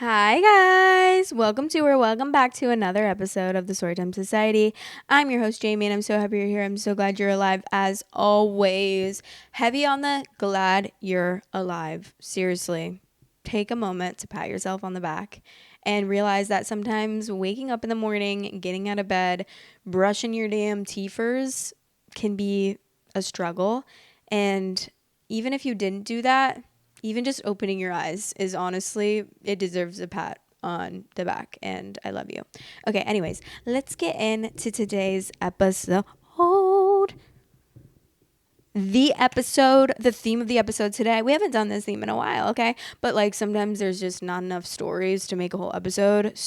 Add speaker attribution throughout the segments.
Speaker 1: Hi guys, welcome back to another episode of the Storytime Society. I'm your host Jamie and I'm so happy you're here. I'm so glad you're alive as always. Heavy on the glad you're alive. Seriously, take a moment to pat yourself on the back and realize that sometimes waking up in the morning, getting out of bed, brushing your damn teethers can be a struggle. And even if you didn't do that, even just opening your eyes is honestly, it deserves a pat on the back, and I love you. Okay, anyways, let's get into today's episode. The theme of the episode today, we haven't done this theme in a while, okay? But like sometimes there's just not enough stories to make a whole episode.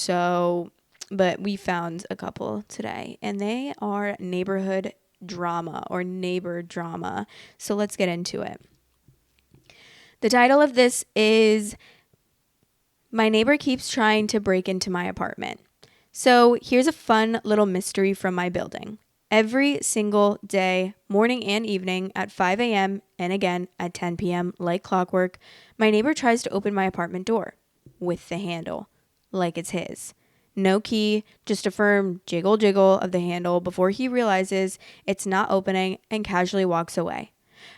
Speaker 1: But we found a couple today, and they are neighborhood drama or neighbor drama. So let's get into it. The title of this is My Neighbor Keeps Trying to Break Into My Apartment. So here's a fun little mystery from my building. Every single day, morning and evening at 5 a.m. and again at 10 p.m. like clockwork, my neighbor tries to open my apartment door with the handle, like it's his. No key, just a firm jiggle jiggle of the handle before he realizes it's not opening and casually walks away.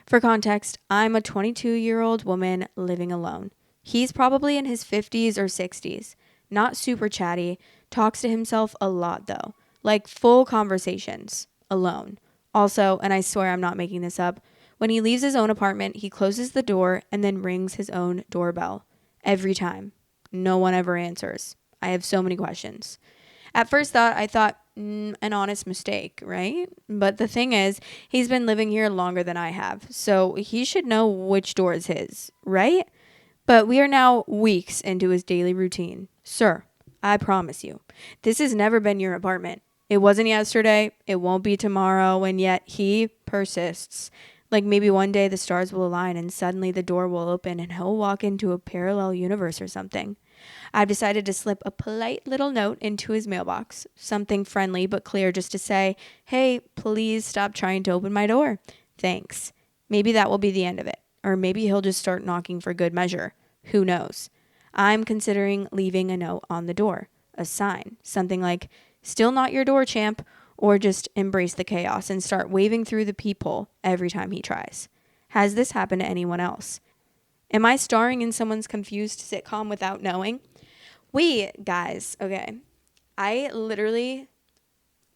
Speaker 1: For context, I'm a 22-year-old woman living alone. He's probably in his 50s or 60s. Not super chatty, talks to himself a lot though. Like full conversations, alone. Also, and I swear I'm not making this up, when he leaves his own apartment, he closes the door and then rings his own doorbell. Every time. No one ever answers. I have so many questions. At first thought, I thought, an honest mistake, right? But the thing is, he's been living here longer than I have, so he should know which door is his, right? But we are now weeks into his daily routine. Sir, I promise you, this has never been your apartment. It wasn't yesterday, it won't be tomorrow, and yet he persists. Like maybe one day the stars will align and suddenly the door will open and he'll walk into a parallel universe or something. I've decided to slip a polite little note into his mailbox, something friendly but clear just to say, hey, please stop trying to open my door. Thanks. Maybe that will be the end of it. Or maybe he'll just start knocking for good measure. Who knows? I'm considering leaving a note on the door, a sign, something like, still not your door, champ, or just embrace the chaos and start waving through the peephole every time he tries. Has this happened to anyone else? Am I starring in someone's confused sitcom without knowing? Guys, okay. I literally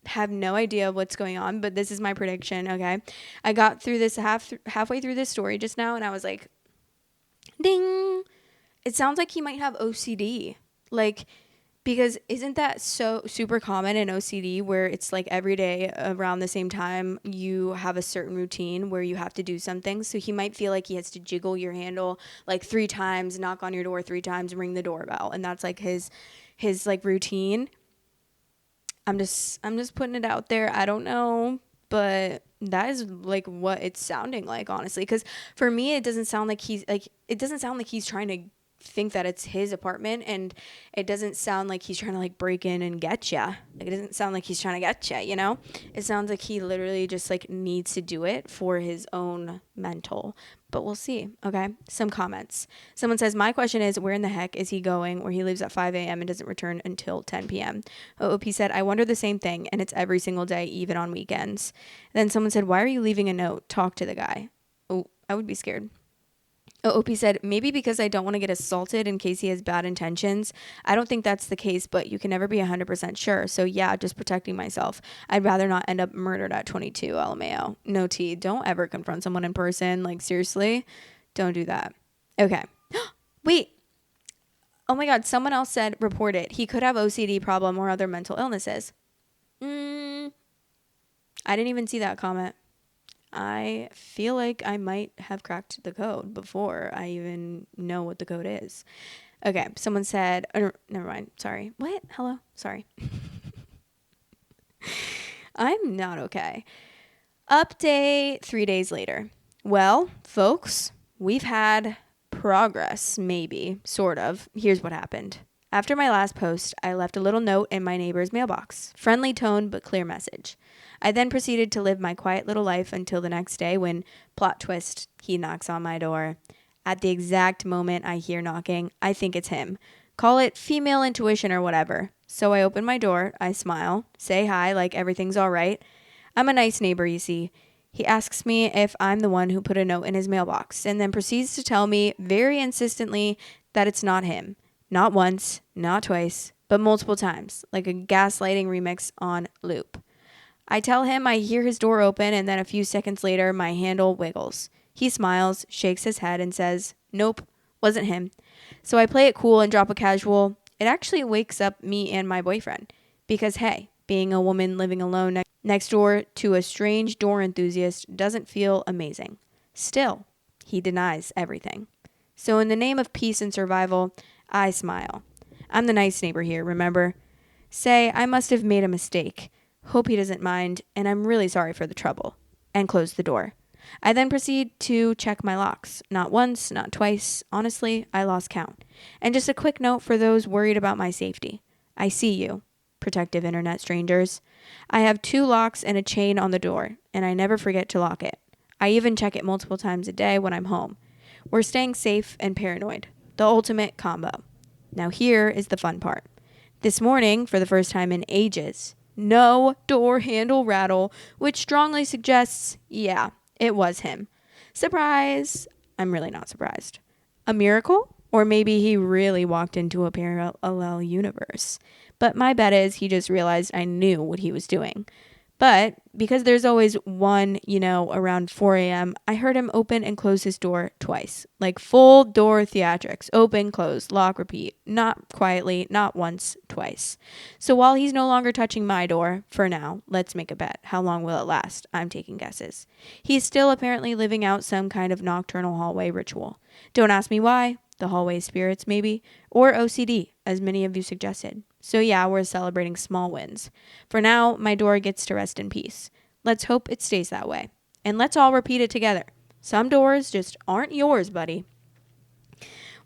Speaker 1: have no idea what's going on, but this is my prediction, okay? I got through this halfway through this story just now, and I was like, ding. It sounds like he might have OCD. Like, because isn't that so super common in OCD where it's like every day around the same time you have a certain routine where you have to do something? So he might feel like he has to jiggle your handle like 3 times, knock on your door 3 times, ring the doorbell, and that's like his like routine. I'm just putting it out there. I don't know, but that is like what it's sounding like, honestly, because for me it doesn't sound like he's trying to think that it's his apartment, and it doesn't sound like he's trying to like break in and get ya. Like it doesn't sound like he's trying to get ya, you know? It sounds like he literally just like needs to do it for his own mental. But we'll see. Okay, some comments. Someone says, my question is, where in the heck is he going where he leaves at 5 a.m. and doesn't return until 10 p.m.? OOP said, I wonder the same thing, and it's every single day, even on weekends. Then someone said, why are you leaving a note? Talk to the guy. Oh, I would be scared. OP said, maybe because I don't want to get assaulted in case he has bad intentions. I don't think that's the case, but you can never be 100% sure. So yeah, just protecting myself. I'd rather not end up murdered at 22, LMAO. No T. Don't ever confront someone in person. Like, seriously, don't do that. Okay. Wait. Oh my God. Someone else said, report it. He could have OCD problem or other mental illnesses. I didn't even see that comment. I feel like I might have cracked the code before I even know what the code is. Okay, someone said, never mind, sorry. What? Hello? Sorry. I'm not okay. Update 3 days later. Well, folks, we've had progress, maybe, sort of. Here's what happened. After my last post, I left a little note in my neighbor's mailbox. Friendly tone, but clear message. I then proceeded to live my quiet little life until the next day when, plot twist, he knocks on my door. At the exact moment I hear knocking, I think it's him. Call it female intuition or whatever. So I open my door, I smile, say hi like everything's all right. I'm a nice neighbor, you see. He asks me if I'm the one who put a note in his mailbox and then proceeds to tell me very insistently that it's not him. Not once, not twice, but multiple times, like a gaslighting remix on loop. I tell him I hear his door open, and then a few seconds later, my handle wiggles. He smiles, shakes his head, and says, "Nope, wasn't him." So I play it cool and drop a casual, "It actually wakes up me and my boyfriend." Because, hey, being a woman living alone next door to a strange door enthusiast doesn't feel amazing. Still, he denies everything. So in the name of peace and survival, I smile. I'm the nice neighbor here, remember? Say, I must have made a mistake. Hope he doesn't mind, and I'm really sorry for the trouble. And close the door. I then proceed to check my locks. Not once, not twice. Honestly, I lost count. And just a quick note for those worried about my safety. I see you, protective internet strangers. I have 2 locks and a chain on the door, and I never forget to lock it. I even check it multiple times a day when I'm home. We're staying safe and paranoid. The ultimate combo. Now here is the fun part. This morning, for the first time in ages, no door handle rattle, which strongly suggests, yeah, it was him. Surprise! I'm really not surprised. A miracle? Or maybe he really walked into a parallel universe. But my bet is he just realized I knew what he was doing. But because there's always one, around 4 a.m., I heard him open and close his door twice. Like full door theatrics. Open, close, lock, repeat. Not quietly, not once, twice. So while he's no longer touching my door, for now, let's make a bet. How long will it last? I'm taking guesses. He's still apparently living out some kind of nocturnal hallway ritual. Don't ask me why. The hallway spirits, maybe. Or OCD, as many of you suggested. So yeah, we're celebrating small wins. For now, my door gets to rest in peace. Let's hope it stays that way. And let's all repeat it together. Some doors just aren't yours, buddy.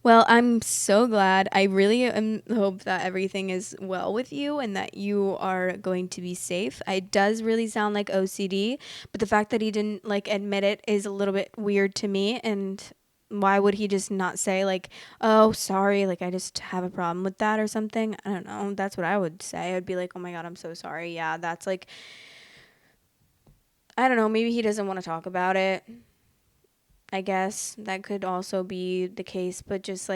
Speaker 1: Well, I'm so glad. I really hope that everything is well with you and that you are going to be safe. It does really sound like OCD, but the fact that he didn't admit it is a little bit weird to me. And why would he just not say "Oh, sorry, I just have a problem with that" or something? I don't know. That's what I would say. I'd be like, "Oh my God, I'm so sorry." Yeah, that's I don't know. Maybe he doesn't want to talk about it. I guess that could also be the case, but just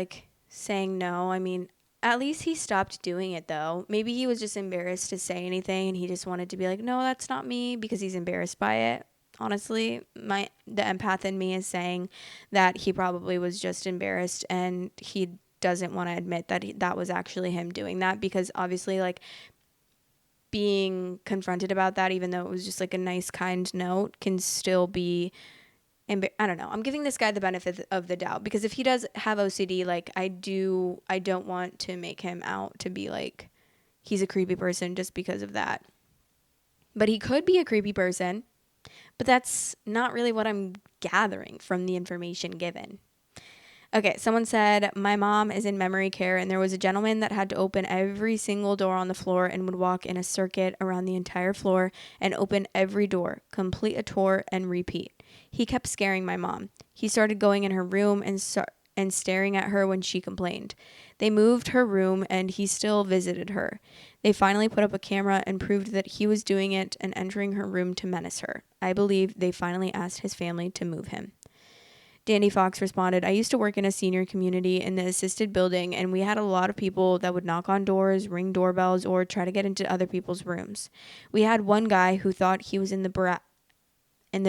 Speaker 1: saying no. I mean, at least he stopped doing it though. Maybe he was just embarrassed to say anything and he just wanted to be like, "No, that's not me," because he's embarrassed by it. Honestly, the empath in me is saying that he probably was just embarrassed and he doesn't want to admit that that was actually him doing that, because obviously being confronted about that, even though it was just a nice kind note, can still be I don't know. I'm giving this guy the benefit of the doubt, because if he does have OCD, I don't want to make him out to be he's a creepy person just because of that. But he could be a creepy person. But that's not really what I'm gathering from the information given. Okay, someone said, my mom is in memory care, and there was a gentleman that had to open every single door on the floor and would walk in a circuit around the entire floor and open every door, complete a tour, and repeat. He kept scaring my mom. He started going in her room and staring at her when she complained. They moved her room, and he still visited her. They finally put up a camera and proved that he was doing it and entering her room to menace her. I believe they finally asked his family to move him. Dandy Fox responded, I used to work in a senior community in the assisted building, and we had a lot of people that would knock on doors, ring doorbells, or try to get into other people's rooms. We had one guy who thought he was in the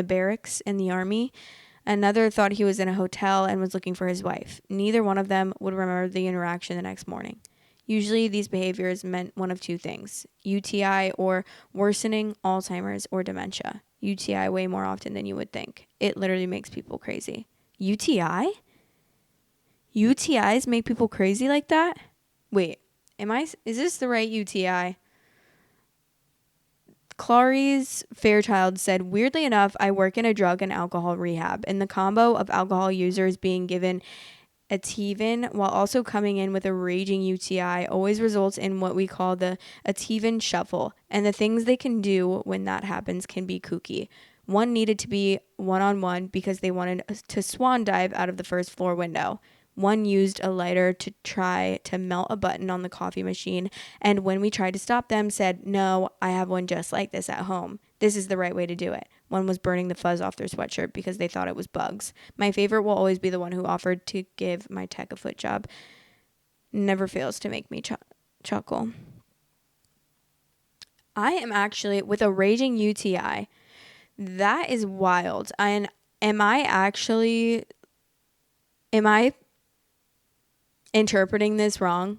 Speaker 1: barracks in the army. Another thought he was in a hotel and was looking for his wife. Neither one of them would remember the interaction the next morning. Usually these behaviors meant one of two things: UTI or worsening Alzheimer's or dementia. UTI way more often than you would think. It literally makes people crazy. UTI? UTIs make people crazy like that? Wait, is this the right UTI? Clarice Fairchild said, weirdly enough, I work in a drug and alcohol rehab, and the combo of alcohol users being given Ativan while also coming in with a raging UTI always results in what we call the Ativan shuffle, and the things they can do when that happens can be kooky. One needed to be one-on-one because they wanted to swan dive out of the first floor window. One used a lighter to try to melt a button on the coffee machine, and when we tried to stop them, said, "No, I have one just like this at home. This is the right way to do it." One was burning the fuzz off their sweatshirt because they thought it was bugs. My favorite will always be the one who offered to give my tech a foot job. Never fails to make me chuckle. I am actually with a raging UTI. That is wild. And am I interpreting this wrong?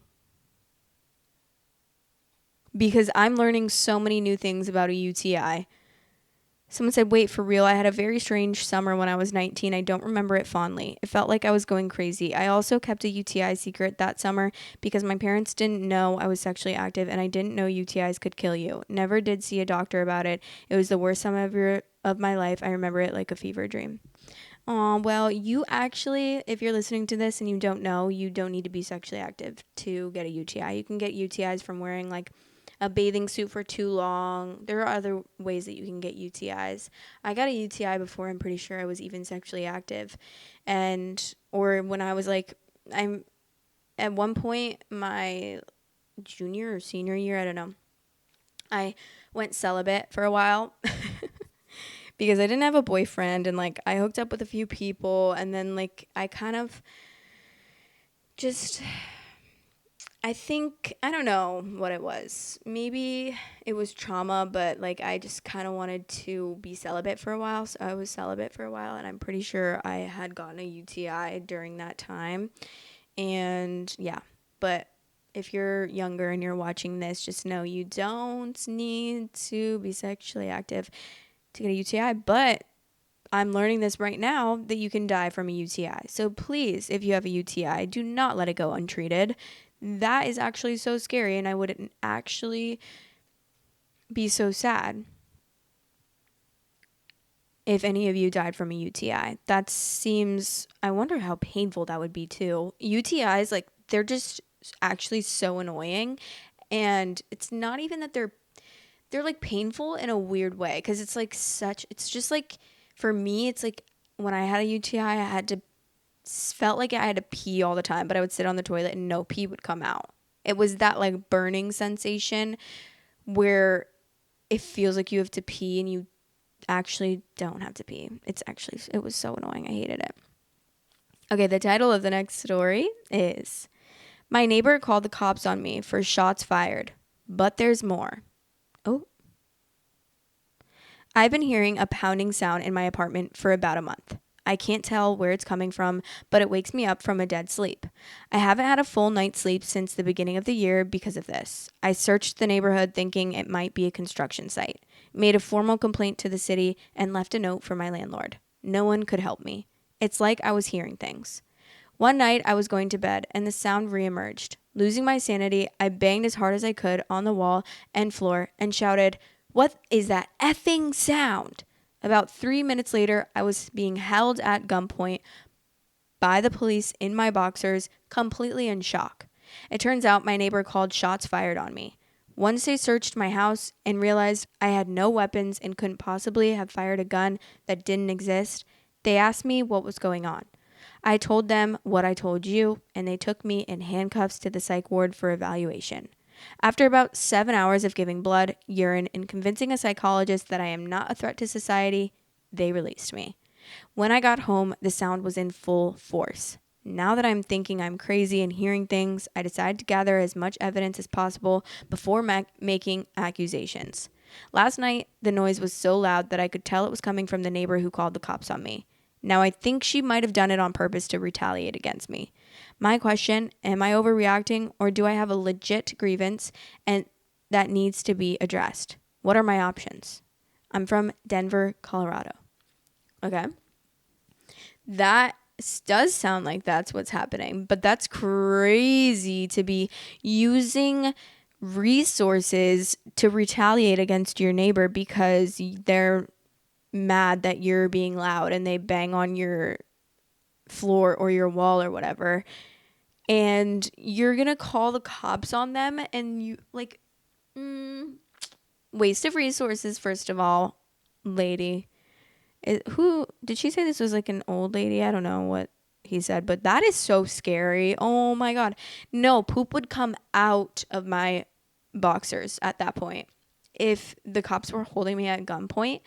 Speaker 1: Because I'm learning so many new things about a UTI. Someone said, "Wait, for real? I had a very strange summer when I was 19. I don't remember it fondly. It felt like I was going crazy. I also kept a UTI secret that summer because my parents didn't know I was sexually active, and I didn't know UTIs could kill you. Never did see a doctor about it. It was the worst summer of my life. I remember it like a fever dream." Oh, well, you actually, if you're listening to this and you don't know, you don't need to be sexually active to get a UTI. You can get UTIs from wearing like a bathing suit for too long. There are other ways that you can get UTIs. I got a UTI before I'm pretty sure I was even sexually active. Or when I was like, I'm at one point, my junior or senior year, I don't know, I went celibate for a while. Because I didn't have a boyfriend, and like I hooked up with a few people, and then like I kind of just, I think, I don't know what it was. Maybe it was trauma, but like I just kind of wanted to be celibate for a while. So I was celibate for a while, and I'm pretty sure I had gotten a UTI during that time. And yeah, but if you're younger and you're watching this, just know you don't need to be sexually active to get a UTI, but I'm learning this right now that you can die from a UTI. So please, if you have a UTI, do not let it go untreated. That is actually so scary, and I wouldn't actually be so sad if any of you died from a UTI. That seems, I wonder how painful that would be too. UTIs, like, they're just actually so annoying, and it's not even that they're like painful in a weird way, because it's like it's just like, for me, it's like when I had a UTI, felt like I had to pee all the time, but I would sit on the toilet and no pee would come out. It was that like burning sensation where it feels like you have to pee and you actually don't have to pee. It was so annoying. I hated it. Okay, the title of the next story is "My Neighbor Called the Cops on Me for Shots Fired, but There's More." Oh. I've been hearing a pounding sound in my apartment for about a month. I can't tell where it's coming from, but it wakes me up from a dead sleep. I haven't had a full night's sleep since the beginning of the year because of this. I searched the neighborhood thinking it might be a construction site, made a formal complaint to the city, and left a note for my landlord. No one could help me. It's like I was hearing things. One night I was going to bed and the sound reemerged. Losing my sanity, I banged as hard as I could on the wall and floor and shouted, "What is that effing sound?" About 3 minutes later, I was being held at gunpoint by the police in my boxers, completely in shock. It turns out my neighbor called shots fired on me. Once they searched my house and realized I had no weapons and couldn't possibly have fired a gun that didn't exist, they asked me what was going on. I told them what I told you, and they took me in handcuffs to the psych ward for evaluation. After about 7 hours of giving blood, urine, and convincing a psychologist that I am not a threat to society, they released me. When I got home, the sound was in full force. Now that I'm thinking I'm crazy and hearing things, I decided to gather as much evidence as possible before making accusations. Last night, the noise was so loud that I could tell it was coming from the neighbor who called the cops on me. Now, I think she might have done it on purpose to retaliate against me. My question, am I overreacting, or do I have a legit grievance and that needs to be addressed? What are my options? I'm from Denver, Colorado. Okay. That does sound like that's what's happening, but that's crazy to be using resources to retaliate against your neighbor because they're mad that you're being loud and they bang on your floor or your wall or whatever, and you're gonna call the cops on them, and you like waste of resources. First of all, lady, who did she say this was like an old lady? I don't know what he said, but that is so scary. Oh my God. No, poop would come out of my boxers at that point. If the cops were holding me at gunpoint,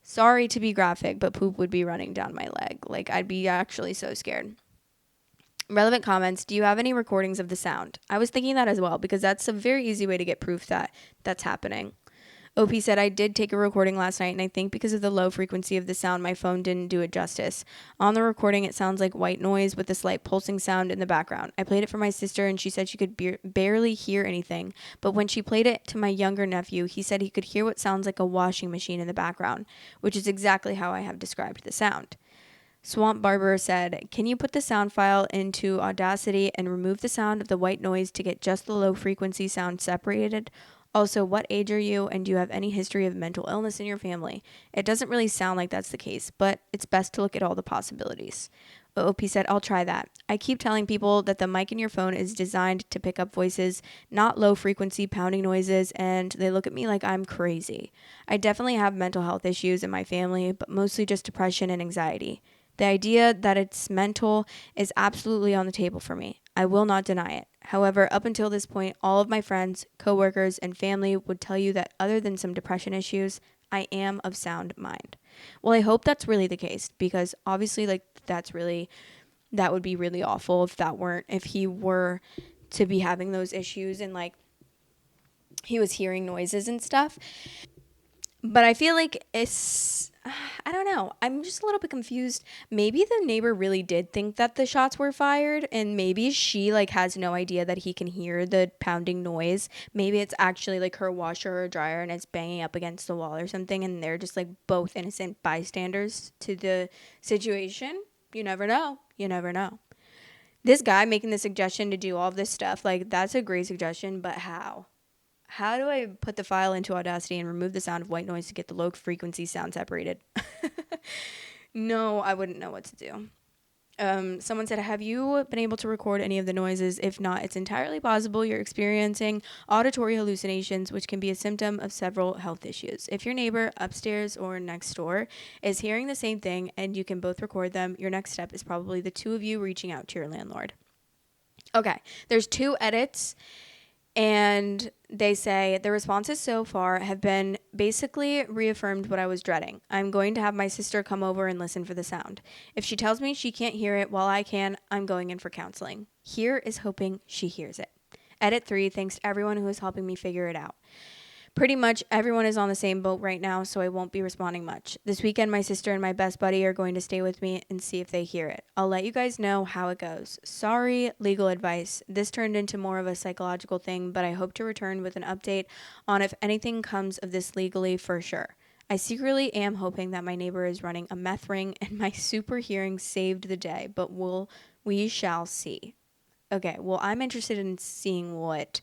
Speaker 1: sorry to be graphic, but poop would be running down my leg. Like, I'd be actually so scared. Relevant comments. Do you have any recordings of the sound? I was thinking that as well, because that's a very easy way to get proof that that's happening. OP said, I did take a recording last night, and I think because of the low frequency of the sound, my phone didn't do it justice. On the recording, it sounds like white noise with a slight pulsing sound in the background. I played it for my sister, and she said she could barely hear anything. But when she played it to my younger nephew, he said he could hear what sounds like a washing machine in the background, which is exactly how I have described the sound. Swamp Barber said, can you put the sound file into Audacity and remove the sound of the white noise to get just the low frequency sound separated? Also, what age are you, and do you have any history of mental illness in your family? It doesn't really sound like that's the case, but it's best to look at all the possibilities. OP said, I'll try that. I keep telling people that the mic in your phone is designed to pick up voices, not low frequency pounding noises, and they look at me like I'm crazy. I definitely have mental health issues in my family, but mostly just depression and anxiety. The idea that it's mental is absolutely on the table for me. I will not deny it. However, up until this point, all of my friends, coworkers, and family would tell you that other than some depression issues, I am of sound mind. Well, I hope that's really the case, because obviously, like, that would be really awful if he were to be having those issues and, like, he was hearing noises and stuff. But I feel like I don't know. I'm just a little bit confused. Maybe the neighbor really did think that the shots were fired, and maybe she, like, has no idea that he can hear the pounding noise. Maybe it's actually, like, her washer or dryer and it's banging up against the wall or something, and they're just, like, both innocent bystanders to the situation. You never know. You never know. This guy making the suggestion to do all of this stuff, like, that's a great suggestion, but how? How do I put the file into Audacity and remove the sound of white noise to get the low frequency sound separated? No, I wouldn't know what to do. Someone said, have you been able to record any of the noises? If not, it's entirely possible you're experiencing auditory hallucinations, which can be a symptom of several health issues. If your neighbor upstairs or next door is hearing the same thing and you can both record them, your next step is probably the two of you reaching out to your landlord. Okay, there's 2 edits. And they say, the responses so far have been basically reaffirmed what I was dreading. I'm going to have my sister come over and listen for the sound. If she tells me she can't hear it while I can, I'm going in for counseling. Here is hoping she hears it. Edit 3, thanks to everyone who is helping me figure it out. Pretty much everyone is on the same boat right now, so I won't be responding much. This weekend, my sister and my best buddy are going to stay with me and see if they hear it. I'll let you guys know how it goes. Sorry, legal advice. This turned into more of a psychological thing, but I hope to return with an update on if anything comes of this legally for sure. I secretly am hoping that my neighbor is running a meth ring and my super hearing saved the day, but we shall see. Okay, well, I'm interested in seeing what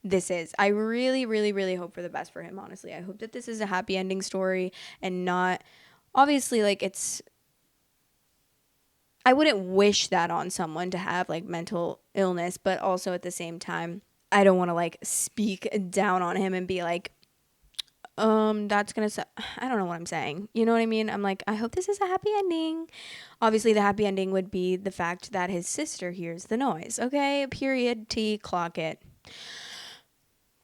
Speaker 1: this is. I really, really, really hope for the best for him, honestly. I hope that this is a happy ending story and not, obviously, like, I wouldn't wish that on someone to have, like, mental illness, but also at the same time, I don't want to, like, speak down on him and be like, that's gonna I don't know what I'm saying. You know what I mean? I'm like, I hope this is a happy ending. Obviously, the happy ending would be the fact that his sister hears the noise. Okay, period, T, clock it.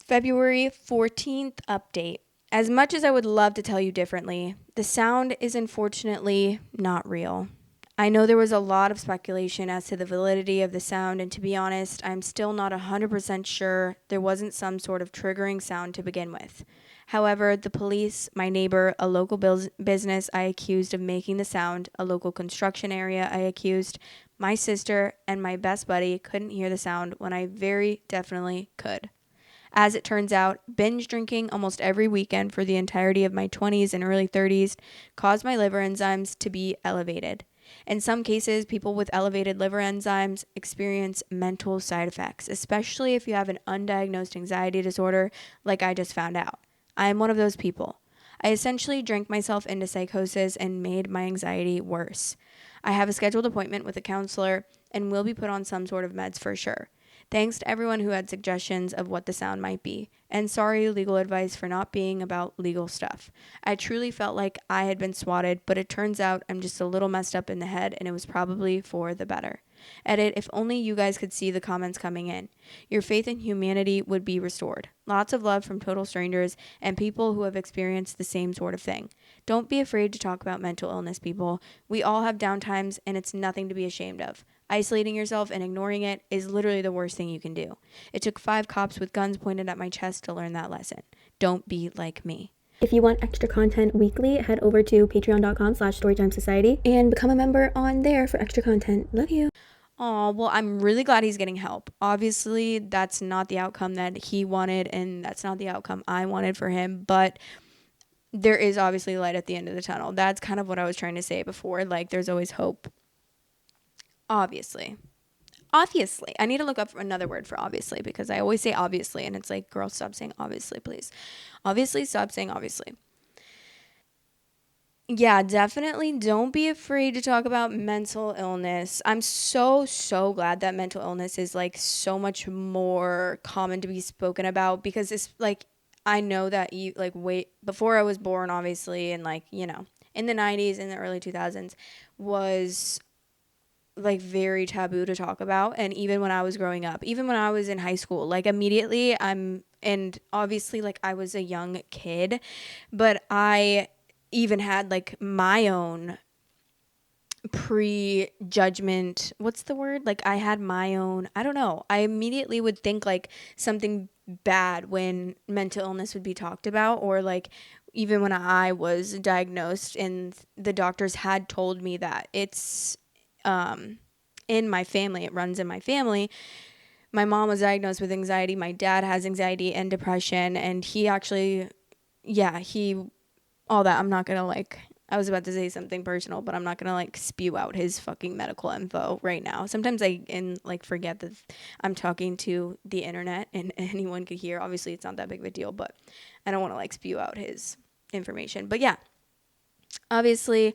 Speaker 1: February 14th update. As much as I would love to tell you differently, the sound is unfortunately not real. I know there was a lot of speculation as to the validity of the sound, and to be honest, I'm still not 100% sure there wasn't some sort of triggering sound to begin with. However, the police, my neighbor, a local business I accused of making the sound, a local construction area I accused, my sister, and my best buddy couldn't hear the sound when I very definitely could. As it turns out, binge drinking almost every weekend for the entirety of my 20s and early 30s caused my liver enzymes to be elevated. In some cases, people with elevated liver enzymes experience mental side effects, especially if you have an undiagnosed anxiety disorder like I just found out. I am one of those people. I essentially drank myself into psychosis and made my anxiety worse. I have a scheduled appointment with a counselor and will be put on some sort of meds for sure. Thanks to everyone who had suggestions of what the sound might be. And sorry, legal advice, for not being about legal stuff. I truly felt like I had been swatted, but it turns out I'm just a little messed up in the head, and it was probably for the better. Edit, if only you guys could see the comments coming in. Your faith in humanity would be restored. Lots of love from total strangers and people who have experienced the same sort of thing. Don't be afraid to talk about mental illness, people. We all have downtimes, and it's nothing to be ashamed of. Isolating yourself and ignoring it is literally the worst thing you can do. It took 5 cops with guns pointed at my chest to learn that lesson. Don't be like me.
Speaker 2: If you want extra content weekly, head over to patreon.com/storytimesociety and become a member on there for extra content. Love you.
Speaker 1: Oh, well, I'm really glad he's getting help. Obviously, that's not the outcome that he wanted, and that's not the outcome I wanted for him, but there is obviously light at the end of the tunnel. That's kind of what I was trying to say before. Like, there's always hope. Obviously. I need to look up another word for obviously, because I always say obviously, and it's like, girl, stop saying obviously, please. Obviously, stop saying obviously. Yeah, definitely don't be afraid to talk about mental illness. I'm so, so glad that mental illness is like so much more common to be spoken about, because it's like, I know that you like, wait, before I was born, obviously, and like, you know, in the 90s, in the early 2000s, was like very taboo to talk about. And even when I was growing up, even when I was in high school, like immediately and obviously like I was a young kid, but I even had like my own prejudgment. What's the word? Like I had my own, I don't know. I immediately would think like something bad when mental illness would be talked about, or like even when I was diagnosed and the doctors had told me that it's in my family, it runs in my family. My mom was diagnosed with anxiety. My dad has anxiety and depression, and he actually, yeah, all that. I'm not gonna like, I was about to say something personal, but I'm not gonna like spew out his fucking medical info right now. Sometimes I forget that I'm talking to the internet and anyone could hear. Obviously, it's not that big of a deal, but I don't want to like spew out his information. But yeah, obviously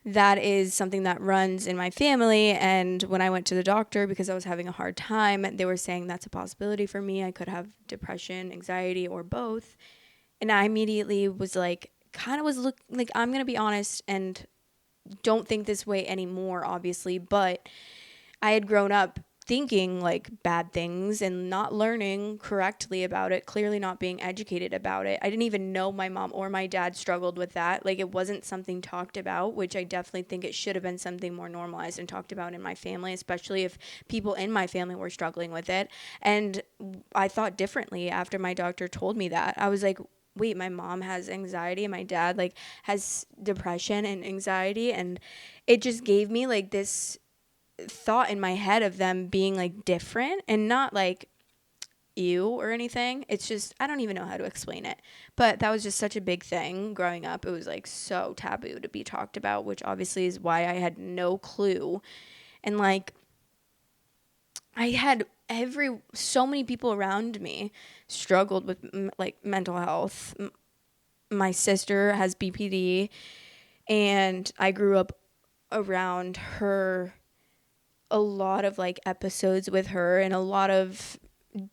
Speaker 1: that is something that runs in my family. And when I went to the doctor because I was having a hard time, they were saying that's a possibility for me. I could have depression, anxiety, or both. And I immediately was like, like, I'm going to be honest and don't think this way anymore, obviously. But I had grown up thinking like bad things and not learning correctly about it, clearly not being educated about it. I didn't even know my mom or my dad struggled with that. Like it wasn't something talked about, which I definitely think it should have been something more normalized and talked about in my family, especially if people in my family were struggling with it. And I thought differently after my doctor told me that. I was like, wait, my mom has anxiety and my dad like has depression and anxiety, and it just gave me like this thought in my head of them being like different and not like ew or anything. It's just, I don't even know how to explain it. But that was just such a big thing growing up. It was like so taboo to be talked about, which obviously is why I had no clue. And like I had so many people around me struggled with like mental health. My sister has BPD, and I grew up around her, a lot of like episodes with her and a lot of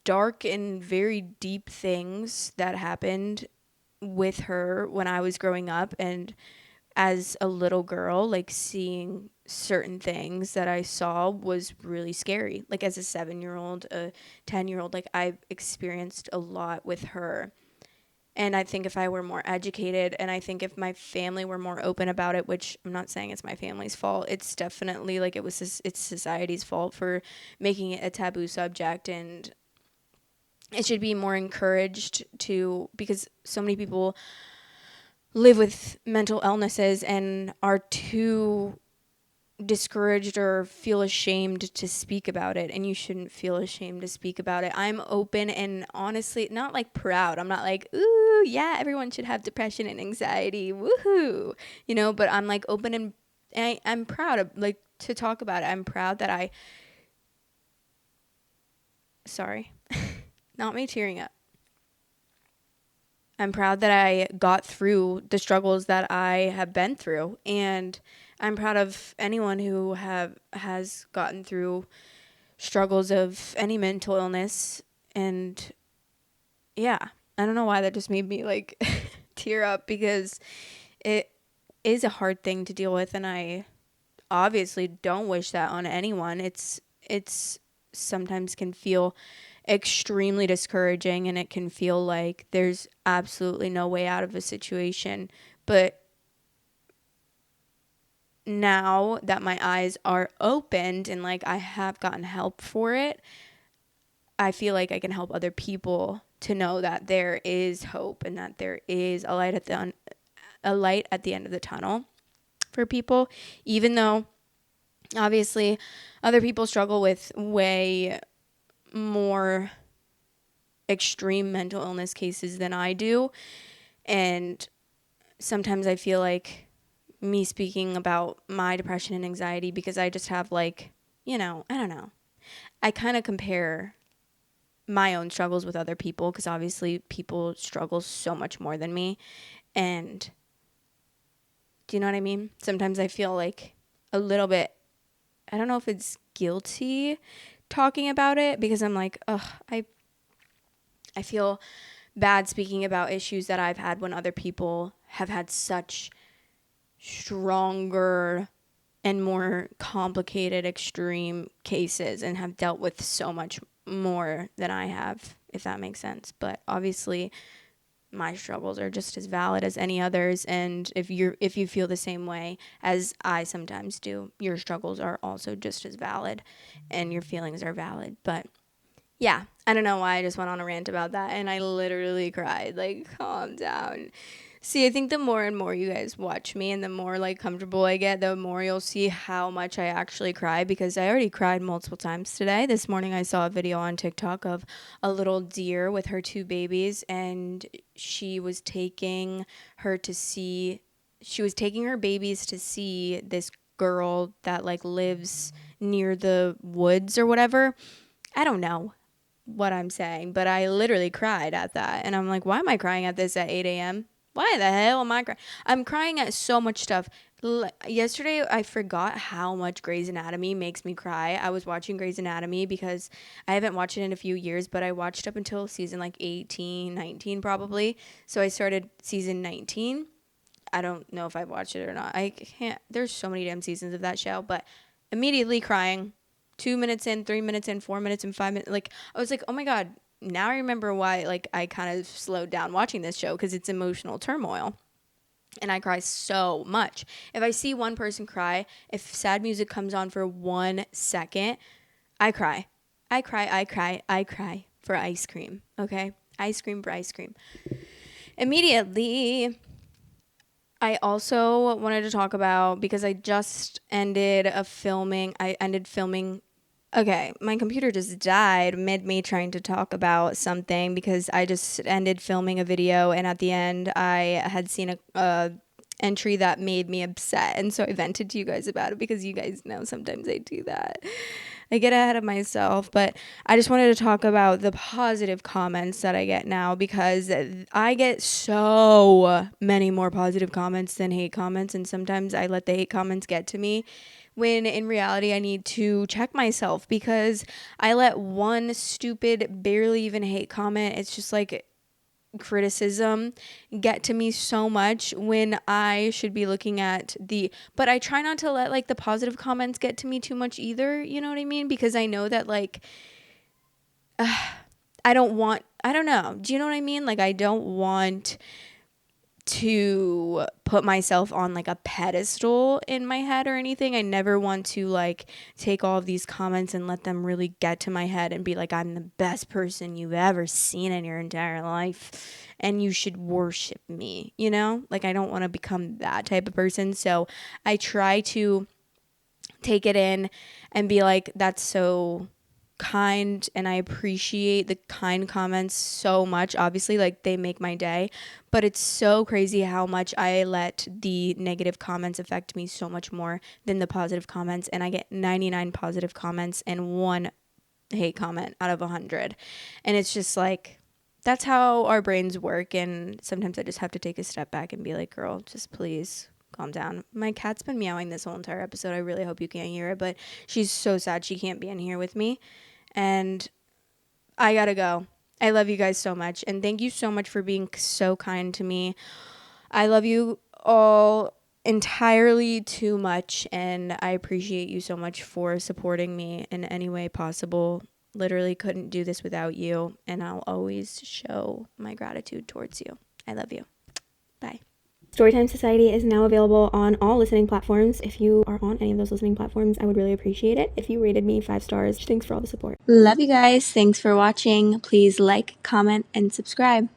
Speaker 1: dark and very deep things that happened with her when I was growing up. And as a little girl, like seeing certain things that I saw was really scary. Like as a 7-year-old, a 10-year-old, like I experienced a lot with her. And I think if I were more educated, and I think if my family were more open about it, which I'm not saying it's my family's fault, it's definitely like it's society's fault for making it a taboo subject. And it should be more encouraged to, because so many people live with mental illnesses and are too discouraged or feel ashamed to speak about it, and you shouldn't feel ashamed to speak about it. I'm open and honestly not like proud. I'm not like, ooh, yeah, everyone should have depression and anxiety, woohoo, but I'm like open and I'm proud of like to talk about it. I'm proud that sorry, not me tearing up. I'm proud that I got through the struggles that I have been through, and I'm proud of anyone who has gotten through struggles of any mental illness. And yeah, I don't know why that just made me like tear up, because it is a hard thing to deal with, and I obviously don't wish that on anyone. It's sometimes can feel extremely discouraging, and it can feel like there's absolutely no way out of a situation. But now that my eyes are opened and like I have gotten help for it, I feel like I can help other people to know that there is hope and that there is a light at the end of the tunnel for people, even though obviously other people struggle with way more extreme mental illness cases than I do. And sometimes I feel like me speaking about my depression and anxiety, because I just have like, I don't know. I kind of compare my own struggles with other people, because obviously people struggle so much more than me. And do you know what I mean? Sometimes I feel like a little bit, I don't know if it's guilty talking about it, because I'm like, I feel bad speaking about issues that I've had when other people have had such stronger and more complicated, extreme cases and have dealt with so much more than I have, if that makes sense. But obviously my struggles are just as valid as any others, and if you feel the same way as I sometimes do, your struggles are also just as valid and your feelings are valid. But yeah, I don't know why I just went on a rant about that, and I literally cried. Like, calm down. See, I think the more and more you guys watch me and the more like comfortable I get, the more you'll see how much I actually cry, because I already cried multiple times today. This morning I saw a video on TikTok of a little deer with her two babies, and she was taking her babies to see this girl that like lives near the woods or whatever. I don't know what I'm saying, but I literally cried at that. And I'm like, why am I crying at this at 8 a.m.? Why the hell am I crying? I'm crying at so much stuff. Yesterday, I forgot how much Grey's Anatomy makes me cry. I was watching Grey's Anatomy because I haven't watched it in a few years, but I watched up until season like 18, 19 probably. So I started season 19. I don't know if I've watched it or not. I can't. There's so many damn seasons of that show, but immediately crying. 2 minutes in, 3 minutes in, 4 minutes in, 5 minutes. Like, I was like, oh my God, now I remember why, like, I kind of slowed down watching this show, because it's emotional turmoil. And I cry so much. If I see one person cry, if sad music comes on for 1 second, I cry. I cry for ice cream. Okay? Ice cream for ice cream. Immediately, I also wanted to talk about, because I just ended filming. Okay, my computer just died mid me trying to talk about something, because I just ended filming a video, and at the end I had seen a entry that made me upset, and so I vented to you guys about it, because you guys know sometimes I do that. I get ahead of myself, but I just wanted to talk about the positive comments that I get now, because I get so many more positive comments than hate comments, and sometimes I let the hate comments get to me, when in reality I need to check myself, because I let one stupid, barely even hate comment, it's just like criticism, get to me so much, when I should be looking at but I try not to let like the positive comments get to me too much either, you know what I mean? Because I know that like I don't know, do you know what I mean? Like, I don't want to put myself on like a pedestal in my head or anything. I never want to like take all of these comments and let them really get to my head and be like, I'm the best person you've ever seen in your entire life and you should worship me, you know? Like, I don't want to become that type of person. So I try to take it in and be like, that's so kind, and I appreciate the kind comments so much. Obviously, like, they make my day, but it's so crazy how much I let the negative comments affect me so much more than the positive comments, and I get 99 positive comments and one hate comment out of 100, and it's just like, that's how our brains work. And sometimes I just have to take a step back and be like, girl, just please calm down. My cat's been meowing this whole entire episode. I really hope you can't hear it, but she's so sad she can't be in here with me. And I gotta go. I love you guys so much. And thank you so much for being so kind to me. I love you all entirely too much. And I appreciate you so much for supporting me in any way possible. Literally couldn't do this without you. And I'll always show my gratitude towards you. I love you. Bye.
Speaker 2: Storytime Society is now available on all listening platforms. If you are on any of those listening platforms, I would really appreciate it if you rated me 5 stars. Thanks for all the support.
Speaker 1: Love you guys. Thanks for watching. Please like, comment, and subscribe.